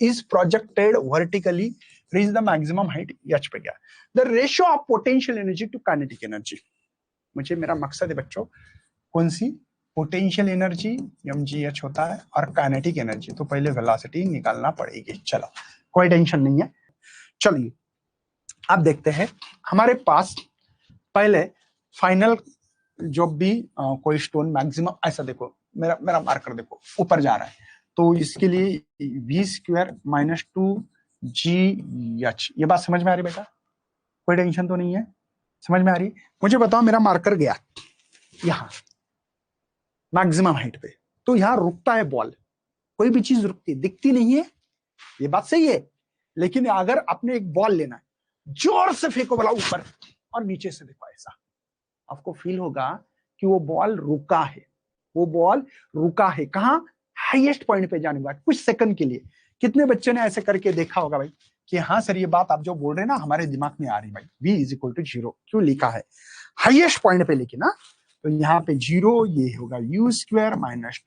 is projected vertically reach the maximum height h पे गया. The ratio of potential energy to kinetic energy. मुझे मेरा मकसद है बच्चों कौन सी पोटेंशियल एनर्जी mgh होता है और काइनेटिक एनर्जी, तो पहले वेलोसिटी निकालना पड़ेगी. चलो कोई टेंशन नहीं है. चलिए अब देखते हैं हमारे पास पहले फाइनल जो भी कोई स्टोन मैक्सिमम, ऐसा देखो मेरा मार्कर देखो ऊपर जा रहा है, तो इसके लिए v² - 2gh. ये बात समझ में आ रही बेटा? कोई टेंशन तो नहीं है? समझ में आ रही? मुझे बताओ मेरा मार्कर गया यहाँ मैक्सिमम हाइट पे, तो यहाँ रुकता है बॉल, कोई भी चीज रुकती दिखती नहीं है, ये बात सही है. लेकिन अगर आपने एक बॉल लेना है, जोर से फेंको बोला ऊपर और नीचे से देखो, ऐसा आपको फील होगा कि वो बॉल रुका है. वो बॉल रुका है कहाँ? हाईएस्ट पॉइंट पे जाने के बाद कुछ सेकंड के लिए. कितने बच्चे ने ऐसे करके देखा होगा भाई कि हाँ सर ये बात आप जो बोल रहे हैं ना हमारे दिमाग में आ रही भाई. v = 0 क्यों लिखा है? हाईएस्ट पॉइंट पे लिखे ना, तो यहाँ पे 0 ये होगा u² -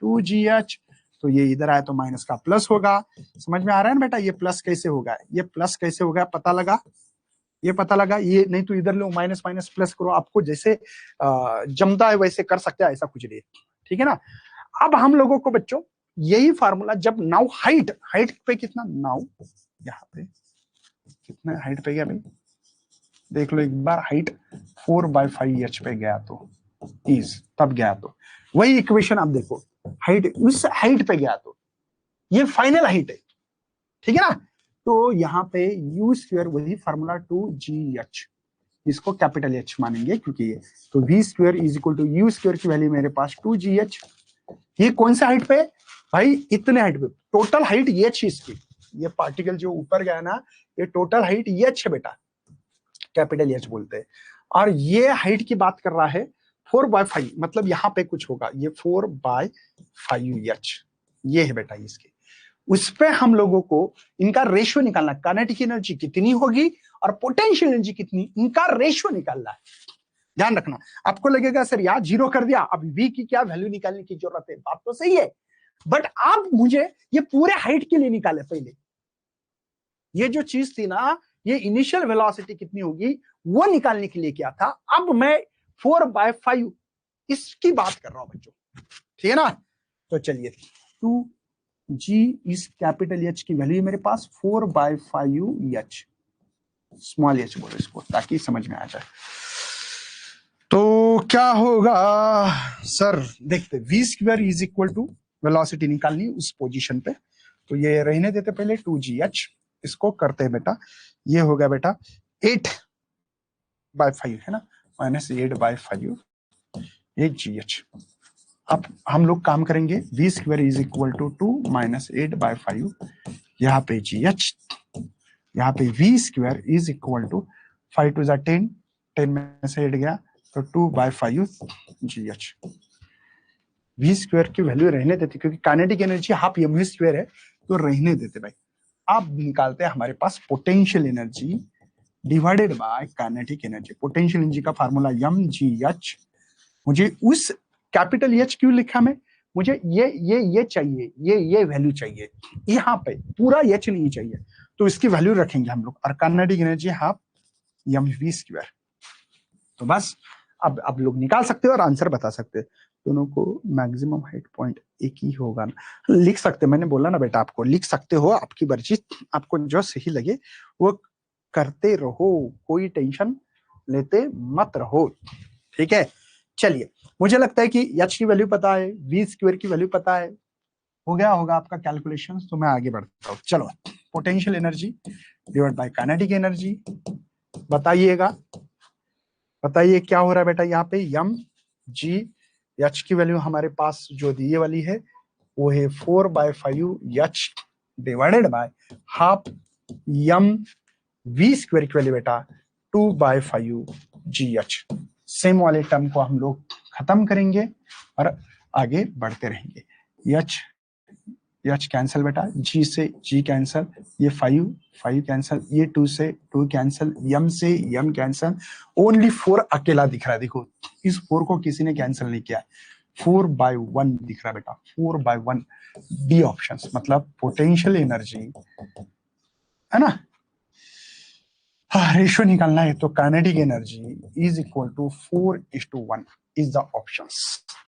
2gh, तो ये इधर आए तो माइनस का प्लस होगा. समझ में आ रहा है ना बेटा? ये प्लस कैसे होगा, ये प्लस कैसे होगा पता लगा? ये पता लगा? ये नहीं तो इधर लो माइनस माइनस प्लस करो, आपको जैसे जमता है वैसे कर सकते हैं, ऐसा कुछ नहीं. ठीक है ना? अब हम लोगों को बच्चों यही फार्मूला जब नाउ हाइट पे कितना, नाउ यहाँ पे कितना हाइट पे गया भाई देख लो एक बार, हाइट 4/5h पे गया तो इज तब गया, तो वही इक्वेशन आप देखो, हाइट उस हाइट पे गया तो ये फाइनल हाइट है. ठीक है ना? तो यहाँ पे u² वही फार्मूला 2gh, इसको कैपिटल H मानेंगे क्योंकि ये, तो v² = u² की वैल्यू मेरे पास 2gh. ये कौन सा हाइट पे भाई? इतने हाइट पे, टोटल हाइट h इसकी, ये पार्टिकल जो ऊपर गया ना ये टोटल हाइट h है बेटा, कैपिटल H बोलते हैं. और ये हाइट की बात कर रहा है 4/5, मतलब यहाँ पे कुछ होगा, ये 4/5h ये है बेटा इसके. उस पे हम लोगों को इनका रेशियो निकालना, काइनेटिक एनर्जी कितनी होगी और पोटेंशियल एनर्जी कितनी, इनका रेशियो निकालना है. ध्यान रखना. आपको लगेगा सर यार 0 कर दिया, अब v की क्या वैल्यू निकालने की जरूरत है? बात तो सही है, बट आप मुझे ये पूरे हाइट के लिए निकाले. पहले ये जो चीज थी ना, ये इनिशियल वेलोसिटी कितनी होगी वो निकालने के लिए क्या था. अब मैं 4/5 इसकी बात कर रहा हूं बच्चों. ठीक है ना? तो चलिए 2g इस कैपिटल H की वैल्यू मेरे पास 4/5h, स्मॉल h बोलो इसको ताकि समझ में आ जाए. तो क्या होगा सर? देखते v² = वेलोसिटी निकालनी उस पोजीशन पे, तो ये रहने देते पहले 2gh, इसको करते हैं बेटा. ये होगा बेटा 8/5 है ना, -8/5 8gh. अब हम लोग काम करेंगे v² = 2 - 8/5, यहाँ पे gh, यहाँ पे v² = 5 × 10, 10 में से 8 गया तो 2/5 gh. v² की वैल्यू रहने देते क्योंकि काइनेटिक एनर्जी हाफ mv² है, तो रहने देते भाई. अब निकालते हैं हमारे पास potential energy divided by kinetic energy. Potential energy का फार्मूला mgh. मुझे उस कैपिटल H क्यों लिखा मैं? मुझे ये चाहिए, ये वैल्यू चाहिए, यहाँ पे पूरा H नहीं चाहिए, तो इसकी वैल्यू रखेंगे हम लोग. और काइनेटिक एनर्जी हाफ mv². तो बस अब लोग निकाल सकते हो और आंसर बता सकते हैं. दोनों को मैक्सिमम हाइट पॉइंट एक ही होगा ना, लिख सकते. मैंने बोला ना बेटा आपको लिख सकते हो, आपकी मर्जी, आपको जो सही लगे वो करते रहो, कोई टेंशन लेते मत रहो. ठीक है? चलिए मुझे लगता है कि h की वैल्यू पता है, v² की वैल्यू पता है, हो गया होगा आपका कैलकुलेशन. तो मैं आगे बढ़ता हूँ. चलो potential energy divide by kinetic energy बताइएगा. बताइए क्या हो रहा है बेटा? यहाँ पे mgh की वैल्यू हमारे पास जो दी वाली है वो है 4/5h divided by half mv² की वैल्यू बेटा 2/5gh. सेम वाले टर्म को हम लोग खत्म करेंगे और आगे बढ़ते रहेंगे. h कैंसिल बेटा, g से g कैंसिल, ये 5 कैंसिल, ये 2 से 2 कैंसिल, m से m कैंसिल. ओनली 4 अकेला दिख रहा है. देखो इस 4 को किसी ने कैंसिल नहीं किया. 4/1 दिख रहा है बेटा, 4/1 डी ऑप्शन, मतलब पोटेंशियल एनर्जी है ना, रेशियो निकालना है तो kinetic energy is equal to 4:1 is the options.